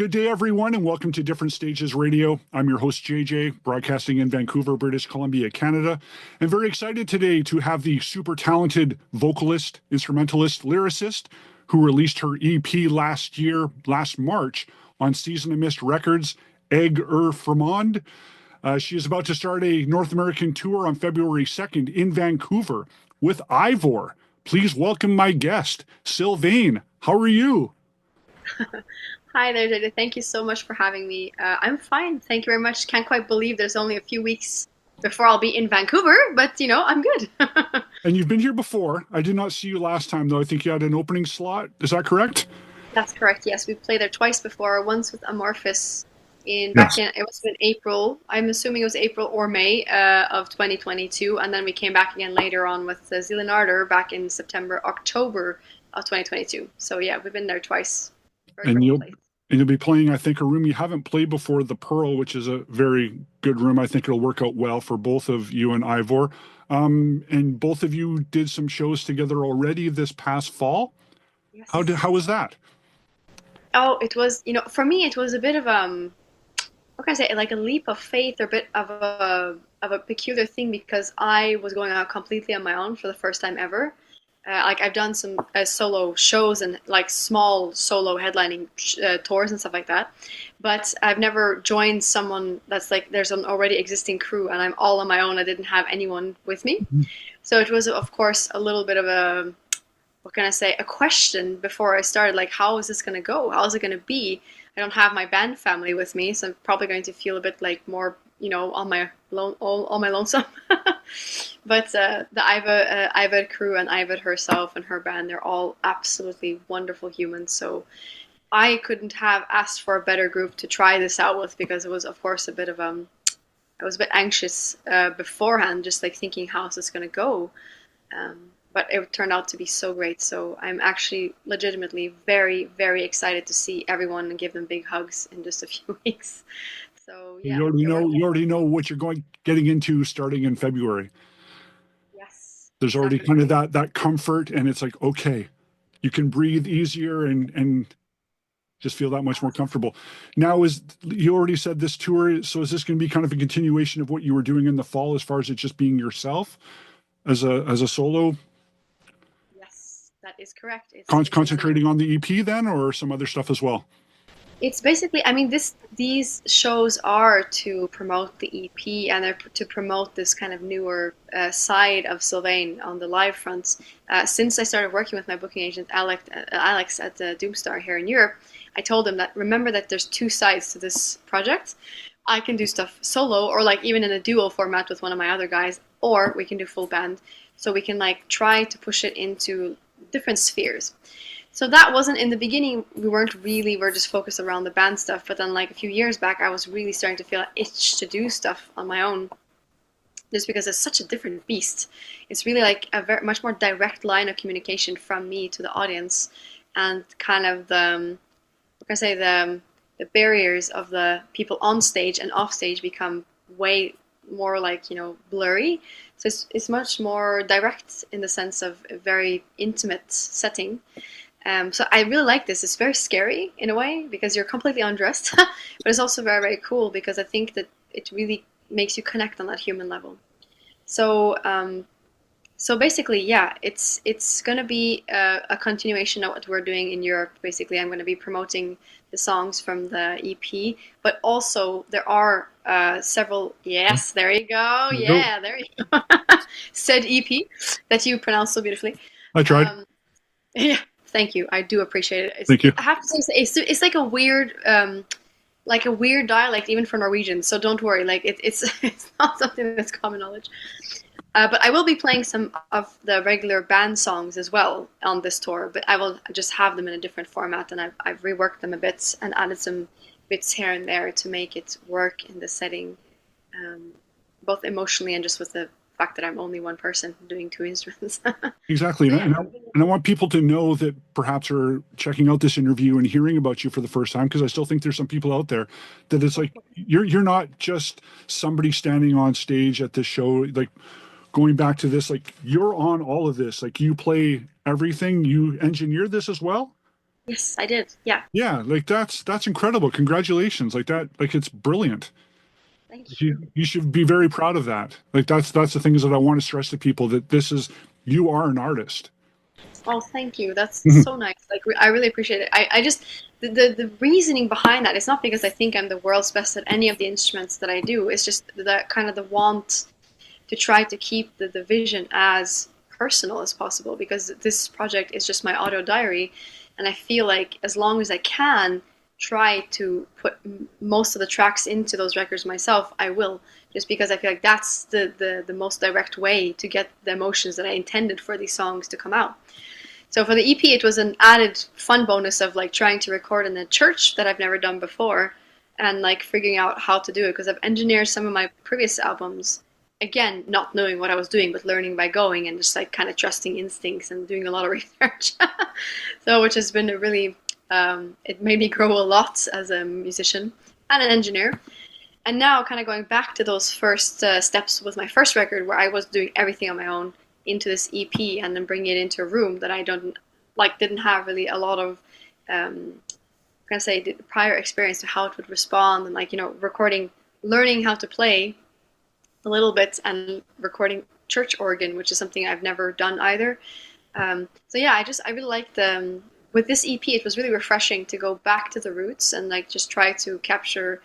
Good day, everyone, and welcome to Different Stages Radio. I'm your host, JJ, broadcasting in Vancouver, British Columbia, Canada. I'm very excited today to have the super talented vocalist, instrumentalist, lyricist who released her EP last March, on Season of Mist Records, Eivør FRAMAND. She is about to start a North American tour on February 2nd in Vancouver with Eivør. Please welcome my guest, Sylvaine. How are you? Hi there, Jada. Thank you so much for having me. I'm fine. Thank you very much. Can't quite believe there's only a few weeks before I'll be in Vancouver, but I'm good. And you've been here before. I did not see you last time, though. I think you had an opening slot. Is that correct? That's correct. Yes, we've played there twice before. Once with Amorphous Yes. it was in April. I'm assuming it was April or May of 2022, and then we came back again later on with Zealand back in September, October of 2022. So yeah, we've been there twice. Very And great you'll place. and you'll be playing, I think, a room you haven't played before, the Pearl, which is a very good room. I think it'll work out well for both of you and Eivør. And both of you did some shows together already this past fall. Yes. How was that? Oh, it was, for me, it was a bit of what can I say, like a leap of faith or a bit of a peculiar thing because I was going out completely on my own for the first time ever. Like I've done some solo shows and like small solo headlining tours and stuff like that, but I've never joined someone that's like there's an already existing crew and I'm all on my own. I didn't have anyone with me, so it was of course a little bit of a what can I say, a question before I started, like, how is this going to go? How is it going to be? I don't have my band family with me, so I'm probably going to feel a bit like more, on my all my lonesome. But the Eivør crew and Eivør herself and her band, they're all absolutely wonderful humans. So I couldn't have asked for a better group to try this out with because it was, of course, a bit of I was a bit anxious beforehand, just like thinking how's this going to go. But it turned out to be so great. So I'm actually legitimately very, very excited to see everyone and give them big hugs in just a few weeks. So yeah, it worked. You already know what you're getting into starting in February. Yes, There's already kind of definitely. that comfort, and it's like, okay, you can breathe easier and just feel that much more comfortable. Now, is you already said this tour, so is this going to be kind of a continuation of what you were doing in the fall as far as it just being yourself as a solo, Yes, that is correct. It's going to be. concentrating on the EP then, or some other stuff as well? It's basically, I mean, these shows are to promote the EP and they're to promote this kind of newer side of Sylvain on the live fronts. Since I started working with my booking agent Alex at Doomstar here in Europe, I told him that remember that there's two sides to this project. I can do stuff solo or like even in a duo format with one of my other guys, or we can do full band. So we can like try to push it into different spheres. So that wasn't in the beginning. We're just focused around the band stuff. But then, like a few years back, I was really starting to feel an itch to do stuff on my own, just because it's such a different beast. It's really like a very much more direct line of communication from me to the audience, and kind of what can I say, the barriers of the people on stage and off stage become way more like blurry. So it's much more direct in the sense of a very intimate setting. So I really like this. It's very scary in a way because you're completely undressed, but it's also very, very cool because I think that it really makes you connect on that human level. So, so basically, yeah, it's gonna be a continuation of what we're doing in Europe. Basically, I'm gonna be promoting the songs from the EP, but also there are several. Yes, there you go. There you go. Yeah, there you go. Said EP that you pronounced so beautifully. I tried. Um, yeah, thank you. I do appreciate it. Thank you. I have to say, it's like a weird dialect even for Norwegian. So don't worry. Like it's it's not something that's common knowledge. But I will be playing some of the regular band songs as well on this tour. But I will just have them in a different format, and I've reworked them a bit and added some bits here and there to make it work in the setting, both emotionally and just with the fact that I'm only one person doing two instruments. Exactly. So yeah. And I want people to know that perhaps are checking out this interview and hearing about you for the first time, because I still think there's some people out there that it's like you're not just somebody standing on stage at this show, like going back to this, like you're on all of this, like you play everything, you engineer this as well. Yes, I did. Yeah. Yeah, like that's incredible. Congratulations. Like that, like it's brilliant. Thank you. You should be very proud of that. Like that's the things that I want to stress to people that this is you are an artist. Oh, thank you. That's so nice. Like, I really appreciate it. I just, the reasoning behind that is not because I think I'm the world's best at any of the instruments that I do. It's just the kind of the want to try to keep the vision as personal as possible, because this project is just my audio diary. And I feel like as long as I can try to put most of the tracks into those records myself, I will, just because I feel like that's the most direct way to get the emotions that I intended for these songs to come out. So for the EP, it was an added fun bonus of like trying to record in a church that I've never done before, and like figuring out how to do it, because I've engineered some of my previous albums, again, not knowing what I was doing, but learning by going and just like kind of trusting instincts and doing a lot of research. So which has been a really, it made me grow a lot as a musician and an engineer. And now kind of going back to those first steps with my first record, where I was doing everything on my own, into this EP and then bringing it into a room that I don't like, didn't have really a lot of can I say the prior experience to how it would respond, and like, you know, recording, learning how to play a little bit and recording church organ, which is something I've never done either. So yeah, I really liked the with this EP. It was really refreshing to go back to the roots and like just try to capture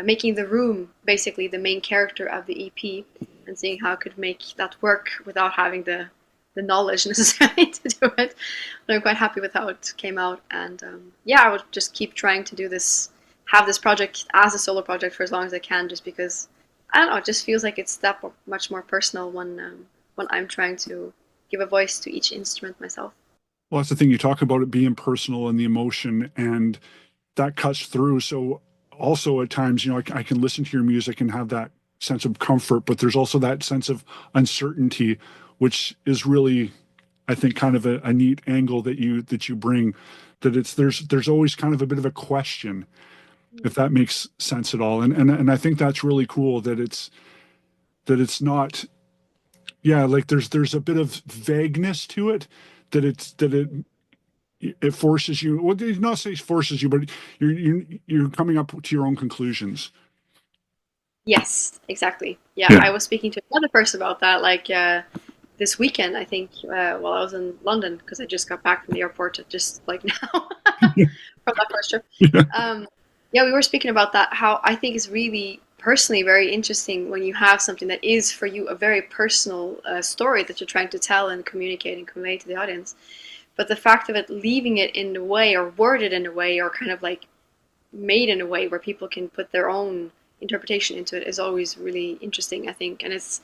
making the room basically the main character of the EP, and seeing how I could make that work without having the knowledge necessarily to do it. But I'm quite happy with how it came out, and yeah, I would just keep trying to do this, have this project as a solo project for as long as I can, just because I don't know, it just feels like it's that much more personal when I'm trying to give a voice to each instrument myself. Well, that's the thing you talk about it being personal and the emotion, and that cuts through. So also at times, you know, I can listen to your music and have that sense of comfort, but there's also that sense of uncertainty, which is really, I think, kind of a neat angle that you bring. That it's there's always kind of a bit of a question, if that makes sense at all. And I think that's really cool that it's not, yeah, like there's a bit of vagueness to it, that it forces you, well, not say forces you, but you're coming up to your own conclusions. Yes, exactly. Yeah, Yeah. I was speaking to another person about that, like this weekend, I think, while I was in London, because I just got back from the airport just like now from that first trip. Yeah. Yeah, we were speaking about that, how I think is really personally very interesting when you have something that is for you a very personal story that you're trying to tell and communicate and convey to the audience. But the fact of it, leaving it in a way or worded in a way or kind of like made in a way where people can put their own interpretation into it, is always really interesting, I think. And it's,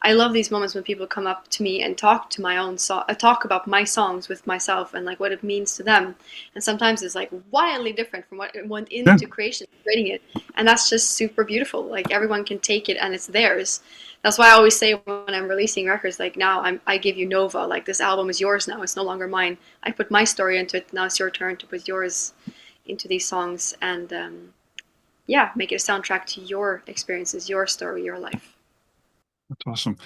I love these moments when people come up to me and talk to my own talk about my songs with myself and like what it means to them. And sometimes it's like wildly different from what went Yeah. into creating it, and that's just super beautiful. Like everyone can take it and it's theirs. That's why I always say when I'm releasing records, like now I give you Nova. Like this album is yours now. It's no longer mine. I put my story into it. Now it's your turn to put yours into these songs, and yeah, make it a soundtrack to your experiences, your story, your life. That's awesome.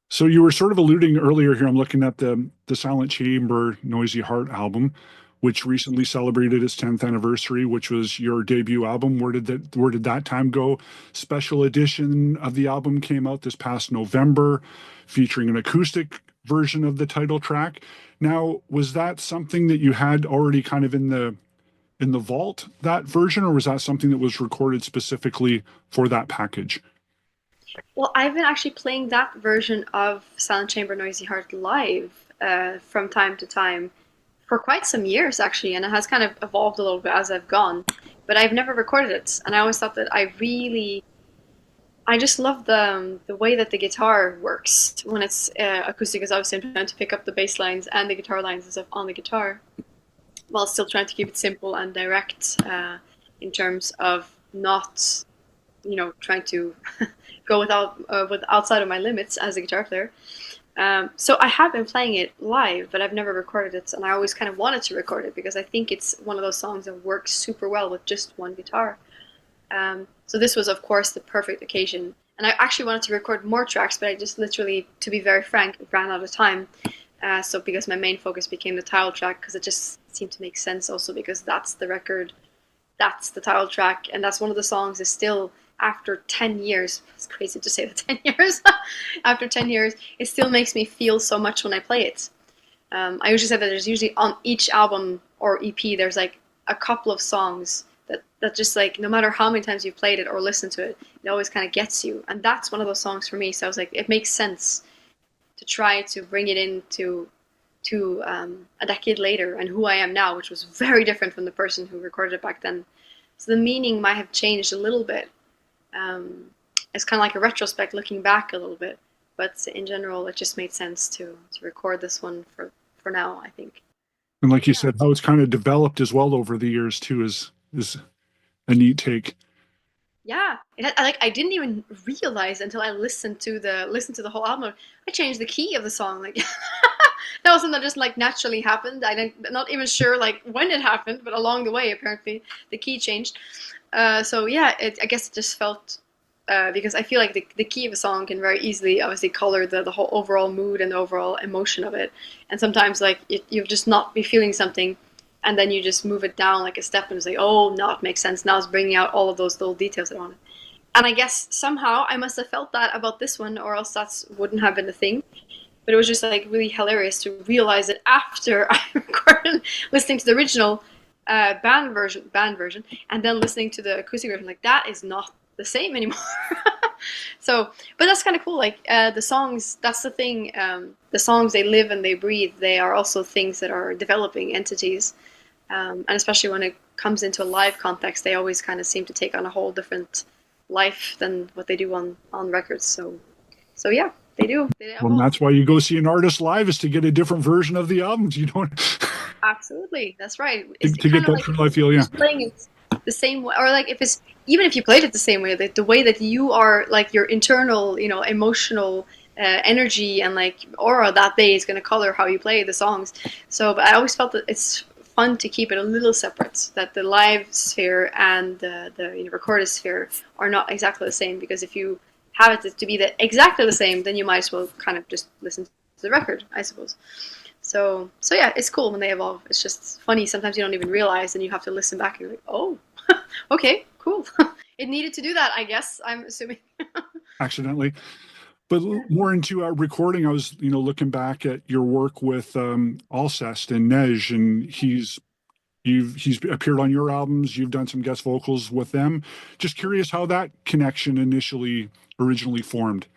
So you were sort of alluding earlier here. I'm looking at the Silent Chamber Noisy Heart album, which recently celebrated its 10th anniversary, which was your debut album. Where did that time go? Special edition of the album came out this past November, featuring an acoustic version of the title track. Now, was that something that you had already kind of in the vault, that version, or was that something that was recorded specifically for that package? Well, I've been actually playing that version of Silent Chamber Noisy Heart live from time to time for quite some years, actually, and it has kind of evolved a little bit as I've gone. But I've never recorded it, and I always thought that I just love the way that the guitar works when it's acoustic, because obviously I'm trying to pick up the bass lines and the guitar lines and stuff on the guitar, while still trying to keep it simple and direct in terms of not, you know, trying to go with outside of my limits as a guitar player. So I have been playing it live, but I've never recorded it, and I always kind of wanted to record it because I think it's one of those songs that works super well with just one guitar. So this was, of course, the perfect occasion. And I actually wanted to record more tracks, but I just literally, to be very frank, ran out of time. So because my main focus became the title track, because it just seemed to make sense also because that's the record, that's the title track, and that's one of the songs is still, after 10 years, it's crazy to say that 10 years, after 10 years, it still makes me feel so much when I play it. I usually say that there's usually on each album or EP, there's like a couple of songs that just like, no matter how many times you've played it or listened to it, it always kind of gets you. And that's one of those songs for me. So I was like, it makes sense to try to bring it into a decade later and who I am now, which was very different from the person who recorded it back then. So the meaning might have changed a little bit. It's kind of like a retrospect, looking back a little bit. But in general, it just made sense to record this one for now, I think. And like you said, how it's kind of developed as well over the years too is a neat take. Yeah, I didn't even realize until I listened to the whole album. I changed the key of the song. Like that was something that just like naturally happened. Not even sure like when it happened, but along the way apparently the key changed. So yeah, I guess it just felt because I feel like the key of a song can very easily obviously color the whole overall mood and the overall emotion of it. And sometimes like you'll just not be feeling something, and then you just move it down like a step and say, oh, now it makes sense. Now it's bringing out all of those little details I wanted. And I guess somehow I must have felt that about this one, or else that wouldn't have been the thing. But it was just like really hilarious to realize it after I recorded, listening to the original band version, and then listening to the acoustic version. Like, that is not the same anymore. So, but that's kind of cool. Like the songs, that's the thing. The songs, they live and they breathe. They are also things that are developing entities. And especially when it comes into a live context, they always kind of seem to take on a whole different life than what they do on records. So yeah, they do. Well, that's why you go see an artist live, is to get a different version of the albums. You don't. Absolutely, that's right. To get that like, true live feel, yeah. Playing it the same way, or like even if you played it the same way, the way that you are, like your internal, emotional energy and like aura that day is going to color how you play the songs. So, but I always felt that it's fun to keep it a little separate, that the live sphere and the recorded sphere are not exactly the same, because if you have it to be exactly the same, then you might as well kind of just listen to the record, I suppose. So yeah, it's cool when they evolve. It's just funny, sometimes you don't even realize, and you have to listen back and you're like, oh, okay, cool. It needed to do that, I guess, I'm assuming. Accidentally. But more into recording, I was, looking back at your work with Alcest and Nej, and he's appeared on your albums. You've done some guest vocals with them. Just curious how that connection originally formed.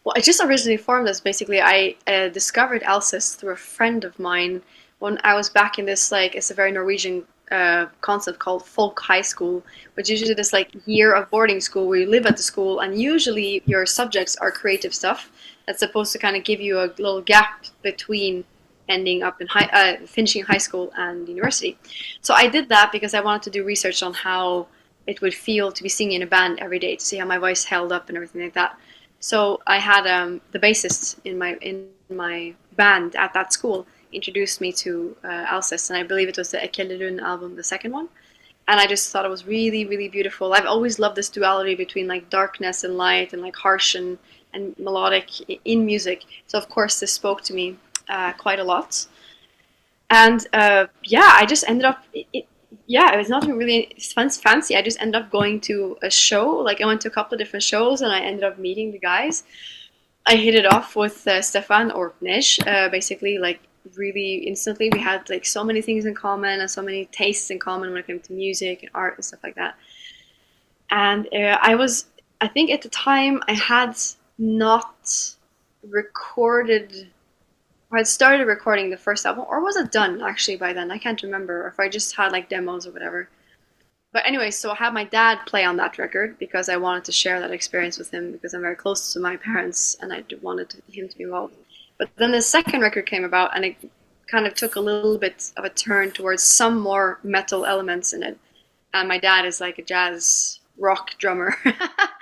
Well, it just originally formed as basically I discovered Alcest through a friend of mine when I was back in this, like, it's a very Norwegian concept called folk high school, which is usually this like year of boarding school where you live at the school, and usually your subjects are creative stuff that's supposed to kind of give you a little gap between ending up in finishing high school and university. So I did that because I wanted to do research on how it would feel to be singing in a band every day, to see how my voice held up and everything like that. So I had the bassist in my band at that school introduced me to Alcest, and I believe it was the Ekellerun album, the second one. And I just thought it was really, really beautiful. I've always loved this duality between like darkness and light, and like harsh and melodic in music. So of course this spoke to me quite a lot. And I just ended up, it was nothing really fancy. I just ended up going to a show. Like I went to a couple of different shows, and I ended up meeting the guys. I hit it off with Stefan, or Nej, basically, like really instantly. We had like so many things in common and so many tastes in common when it came to music and art and stuff like that. And I think at the time I had not recorded, or I'd started recording the first album, or was it done actually by then? I can't remember, or if I just had like demos or whatever. But anyway, so I had my dad play on that record because I wanted to share that experience with him, because I'm very close to my parents and I wanted him to be involved. But then the second record came about, and it kind of took a little bit of a turn towards some more metal elements in it. And my dad is like a jazz rock drummer.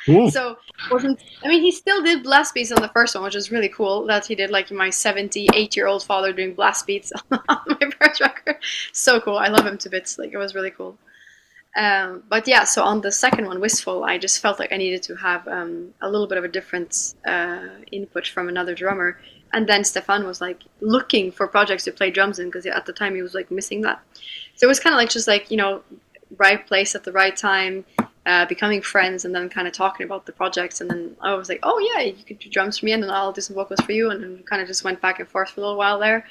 So he still did blast beats on the first one, which is really cool that he did, like my 78-year-old father doing blast beats on my first record. So cool. I love him to bits. Like, it was really cool. But yeah, so on the second one, Wistful, I just felt like I needed to have a little bit of a different input from another drummer. And then Stefan was like looking for projects to play drums in, because at the time he was like missing that. So it was kind of like just like, right place at the right time, becoming friends, and then kind of talking about the projects. And then I was like, oh yeah, you could do drums for me, and then I'll do some vocals for you. And then we kind of just went back and forth for a little while there.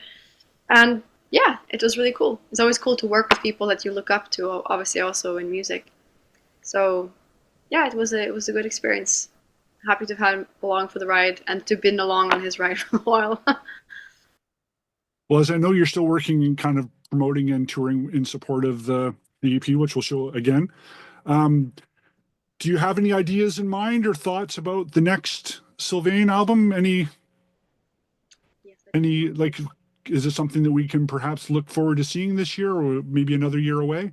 And yeah, it was really cool. It's always cool to work with people that you look up to, obviously also in music. So yeah, it was a good experience. Happy to have had him along for the ride and to been along on his ride for a while. Well, as I know you're still working and kind of promoting and touring in support of the EP, which we'll show again. Um, do you have any ideas in mind or thoughts about the next Sylvain album? Yes, Like, is it something that we can perhaps look forward to seeing this year, or maybe another year away?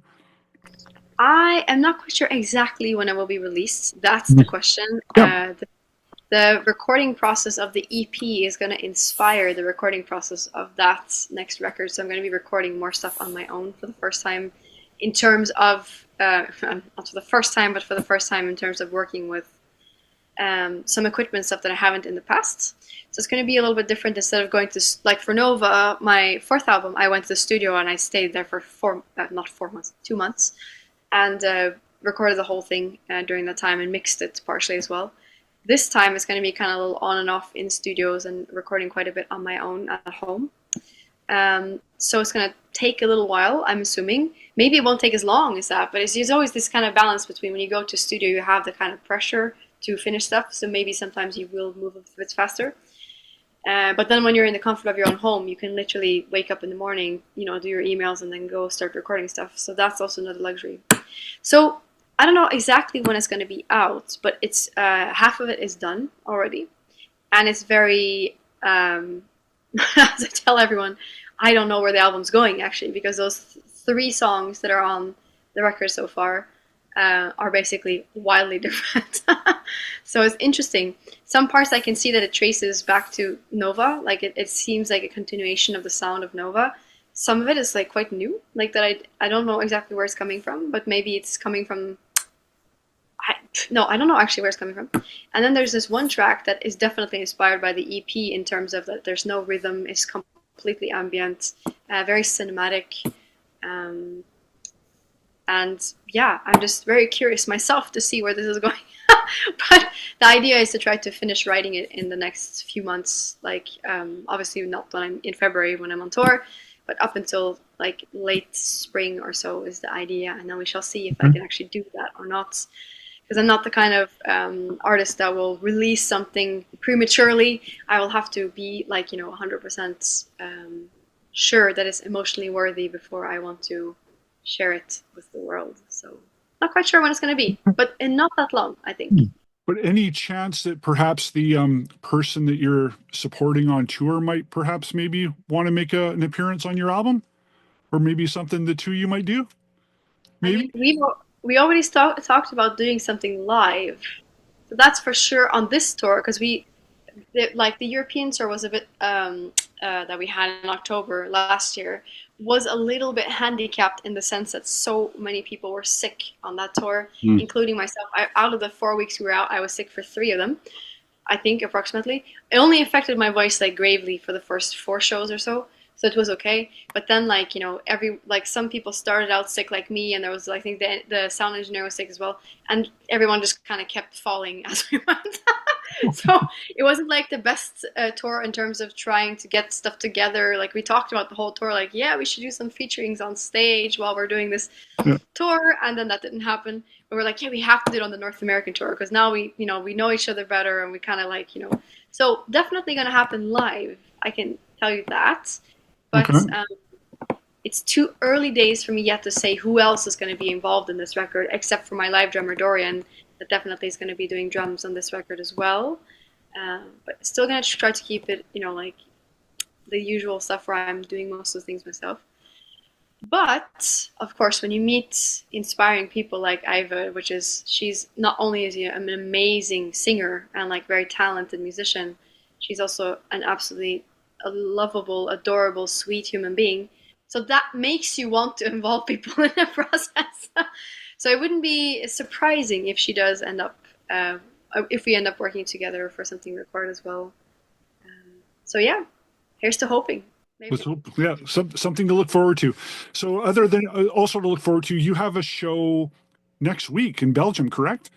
I am not quite sure exactly when it will be released. That's the question. Yeah. The recording process of the EP is going to inspire the recording process of that next record. So I'm going to be recording more stuff on my own for the first time, in terms of not for the first time, but for the first time in terms of working with some equipment stuff that I haven't in the past. So it's going to be a little bit different. Instead of going to, like for Nova, my fourth album, I went to the studio and I stayed there for not 4 months, 2 months, and recorded the whole thing during that time and mixed it partially as well. This time it's going to be kind of a little on and off in studios and recording quite a bit on my own at home. So it's going to take a little while, I'm assuming. Maybe it won't take as long as that, but there's always this kind of balance between when you go to studio, you have the kind of pressure to finish stuff. So maybe sometimes you will move a bit faster. But then when you're in the comfort of your own home, you can literally wake up in the morning, do your emails and then go start recording stuff. So that's also another luxury. So I don't know exactly when it's going to be out, but it's half of it is done already. And it's very, as I tell everyone, I don't know where the album's going actually, because those 3 songs that are on the record so far are basically wildly different. So it's interesting. Some parts I can see that it traces back to Nova, like it seems like a continuation of the sound of Nova. Some of it is like quite new, like that I don't know exactly where it's coming from, but maybe it's coming from, I don't know actually where it's coming from. And then there's this one track that is definitely inspired by the EP in terms of that there's no rhythm, it's completely ambient, very cinematic. And yeah, I'm just very curious myself to see where this is going. But the idea is to try to finish writing it in the next few months. Like, obviously not when I'm in February when I'm on tour, but up until like late spring or so is the idea. And then we shall see if I can actually do that or not. Because I'm not the kind of artist that will release something prematurely. I will have to be like, 100% sure that it's emotionally worthy before I want to share it with the world. So not quite sure when it's going to be, but in not that long, I think. But any chance that perhaps the person that you're supporting on tour might perhaps maybe want to make an appearance on your album, or maybe something the two you might do? Maybe. I mean, we already talked about doing something live, so that's for sure on this tour, because the European tour was a bit that we had in October last year was a little bit handicapped in the sense that so many people were sick on that tour, including myself. Out of the 4 weeks we were out, I was sick for 3 of them, I think, approximately. It only affected my voice like gravely for the first 4 shows or so it was okay. But then some people started out sick like me, and there was, I think the sound engineer was sick as well, and everyone just kind of kept falling as we went. So it wasn't like the best tour in terms of trying to get stuff together. Like we talked about the whole tour, like, yeah, we should do some featurings on stage while we're doing this tour, and then that didn't happen. But we're like, yeah, we have to do it on the North American tour, because now we know each other better, and we kind of so definitely going to happen live, I can tell you that. But it's too early days for me yet to say who else is going to be involved in this record, except for my live drummer Dorian, that definitely is going to be doing drums on this record as well. But still going to try to keep it, like the usual stuff where I'm doing most of the things myself. But of course, when you meet inspiring people like Eivør, she's not only is an amazing singer and like very talented musician, she's also an absolutely lovable, adorable, sweet human being. So that makes you want to involve people in the process. So it wouldn't be surprising if she does end up, if we end up working together for something recorded as well. So yeah, here's to hoping. Let's Maybe. hope, yeah, something to look forward to. So, other than also to look forward to, you have a show next week in Belgium, correct?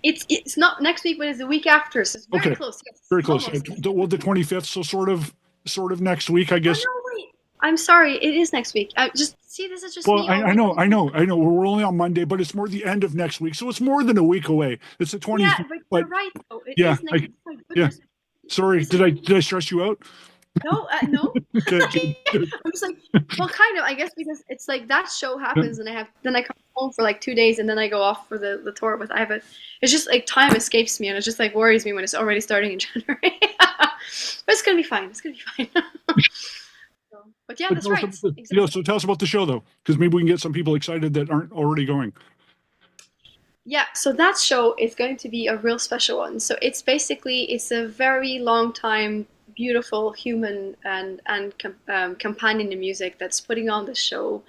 It's not next week, but it's the week after, so it's very Okay, close. Yes, very close. almost. Well, the 25th, so sort of next week, I Oh guess. no, wait. I'm sorry. It is next week. I just see. This is just Well, me I always. know, I know, I know. We're only on Monday, but it's more the end of next week, so it's more than a week away. It's the Yeah, 25th, but but you're right. Though it yeah, is next. My yeah. goodness. Sorry, This is did I stress you out? no, no. Good, good, good. I'm just like, well, kind of. I guess because it's like that show happens, and I come home for like 2 days, and then I go off for the tour with. I have a. It's just like time escapes me, and it just like worries me when it's already starting in January. But it's gonna be fine. It's gonna be fine. So, but yeah, But that's right. Exactly. so tell us about the show though, because maybe we can get some people excited that aren't already going. Yeah, so that show is going to be a real special one. So it's basically it's a very long time beautiful human and companion in music that's putting on this show,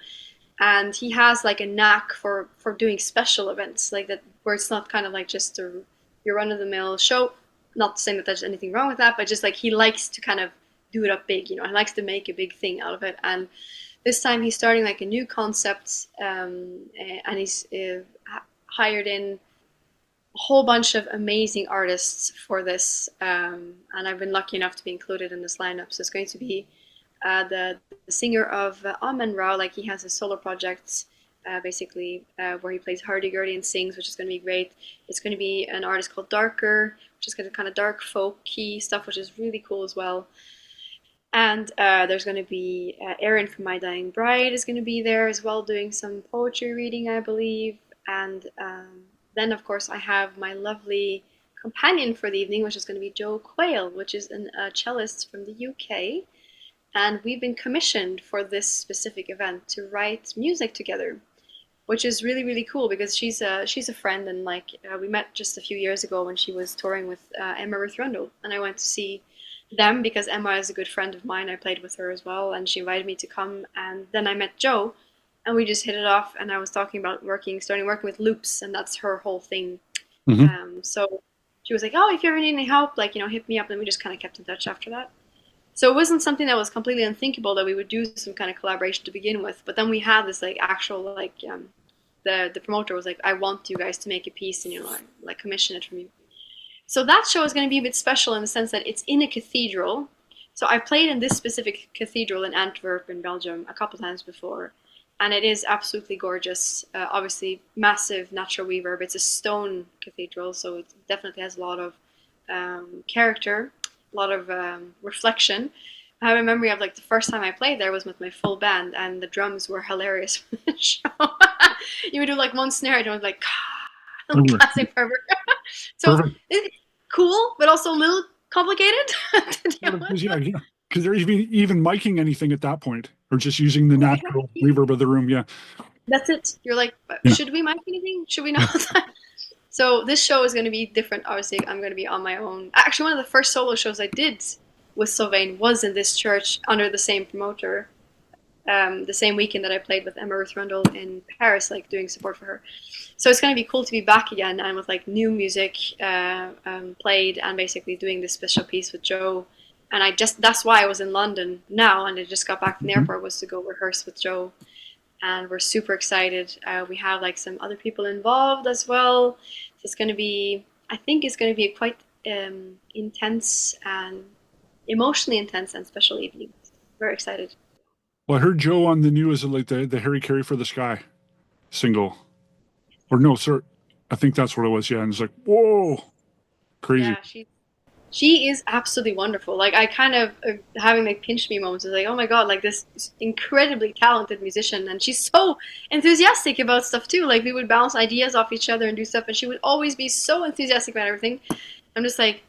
and he has like a knack for doing special events like that where it's not kind of like just your run of the mill show. Not saying that there's anything wrong with that, but just like he likes to kind of do it up big. He likes to make a big thing out of it, and this time he's starting like a new concept, and he's hired in a whole bunch of amazing artists for this, and I've been lucky enough to be included in this lineup. So it's going to be the singer of Amen Ra, like he has a solo project, basically where he plays hurdy-gurdy and sings, which is going to be great. It's going to be an artist called Darker, which is going to kind of dark folky stuff, which is really cool as well. And there's going to be Erin from My Dying Bride is going to be there as well, doing some poetry reading, I believe. And then, of course, I have my lovely companion for the evening, which is going to be Joe Quail, which is a cellist from the UK. And we've been commissioned for this specific event to write music together, which is really, really cool because she's a friend, and like we met just a few years ago when she was touring with Emma Ruth Rundle, and I went to see them because Emma is a good friend of mine. I played with her as well, and she invited me to come. And then I met Joe, and we just hit it off. And I was talking about starting working with loops, and that's her whole thing. So she was like, "Oh, if you ever need any help, like hit me up." And we just kind of kept in touch after that. So it wasn't something that was completely unthinkable that we would do some kind of collaboration to begin with. But then we had this like actual like the promoter was like, "I want you guys to make a piece, and like commission it from you." So that show is going to be a bit special in the sense that it's in a cathedral. So I played in this specific cathedral in Antwerp in Belgium a couple times before, and it is absolutely gorgeous. Obviously, massive natural reverb. It's a stone cathedral, so it definitely has a lot of character, a lot of reflection. I have a memory of like the first time I played there was with my full band, and the drums were hilarious for the show. You would do like one snare, and it was like classic pervert. So it's cool, but also a little complicated to deal with. Yeah, because they're even miking anything at that point, or just using the natural reverb of the room. Yeah, that's it. You're like, should we mic anything? Should we not? So this show is going to be different. Obviously, I'm going to be on my own. Actually, one of the first solo shows I did with Sylvaine was in this church under the same promoter. The same weekend that I played with Emma Ruth Rundle in Paris, like doing support for her. So it's going to be cool to be back again and with like new music played, and basically doing this special piece with Joe. And that's why I was in London now, and I just got back from the airport, was to go rehearse with Joe. And we're super excited. We have like some other people involved as well. So it's going to be, I think it's going to be a quite intense and emotionally intense and special evening. Very excited. Well, I heard Joe on the news like the Harry Carey for the Sky single, or no, sir, I think that's what it was. Yeah, and it's like, whoa, crazy. Yeah, she is absolutely wonderful. Like I kind of having like pinch me moments. It's like, oh my god, like this incredibly talented musician, and she's so enthusiastic about stuff too. Like we would bounce ideas off each other and do stuff, and she would always be so enthusiastic about everything. I'm just like,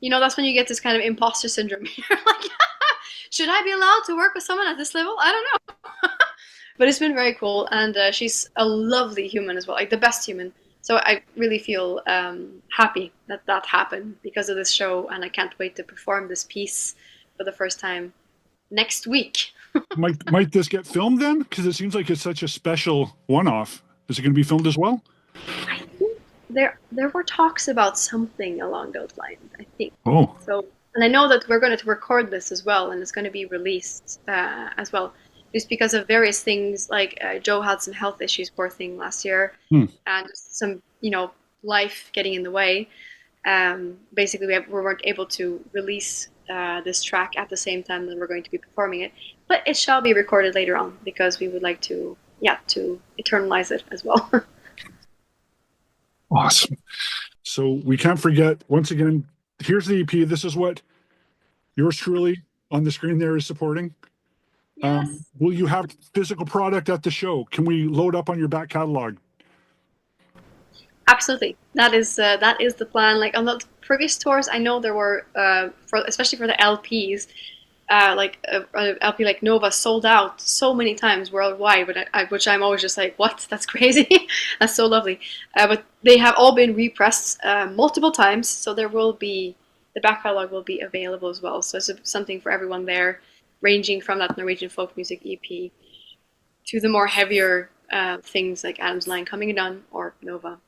that's when you get this kind of imposter syndrome. You're like, should I be allowed to work with someone at this level? I don't know. But it's been very cool, and she's a lovely human as well, like the best human. So I really feel happy that happened because of this show, and I can't wait to perform this piece for the first time next week. might this get filmed then? Because it seems like it's such a special one-off. Is it going to be filmed as well? I think there were talks about something along those lines, I think. Oh, So, and I know that we're going to record this as well, and it's going to be released as well, just because of various things. Like Joe had some health issues, poor thing, last year, hmm. and just some, life getting in the way. Basically, we weren't able to release this track at the same time that we're going to be performing it, but it shall be recorded later on because we would like to, to eternalize it as well. Awesome. So we can't forget, once again, here's the EP. This is what yours truly on the screen there is supporting. Yes. Will you have physical product at the show? Can we load up on your back catalog? Absolutely, that is the plan. Like on the previous tours, I know there were, especially for the LPs, like a LP like Nova sold out so many times worldwide, but which I'm always just like, what? That's crazy. That's so lovely. But they have all been repressed multiple times, so there will be the back catalog will be available as well. So it's something for everyone there, ranging from that Norwegian folk music EP to the more heavier things like Adam's Line Coming Done or Nova.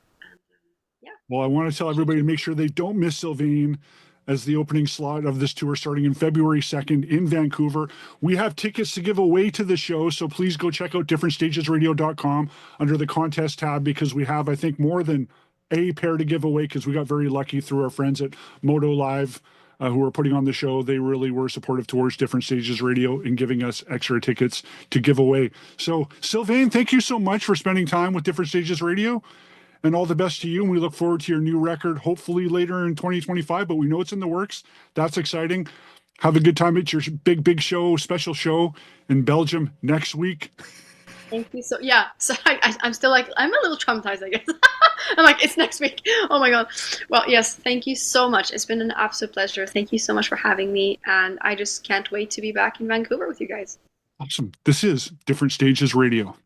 Well, I want to tell everybody to make sure they don't miss Sylvaine as the opening slot of this tour starting in February 2nd in Vancouver. We have tickets to give away to the show, so please go check out differentstagesradio.com under the contest tab because we have, I think, more than a pair to give away because we got very lucky through our friends at Moto Live who are putting on the show. They really were supportive towards Different Stages Radio in giving us extra tickets to give away. So, Sylvaine, thank you so much for spending time with Different Stages Radio. And all the best to you. And we look forward to your new record, hopefully later in 2025, but we know it's in the works. That's exciting. Have a good time at your big show, special show in Belgium next week. Thank you. So, yeah. So I'm still like, I'm a little traumatized, I guess. I'm like, it's next week. Oh my God. Well, yes. Thank you so much. It's been an absolute pleasure. Thank you so much for having me. And I just can't wait to be back in Vancouver with you guys. Awesome. This is Different Stages Radio.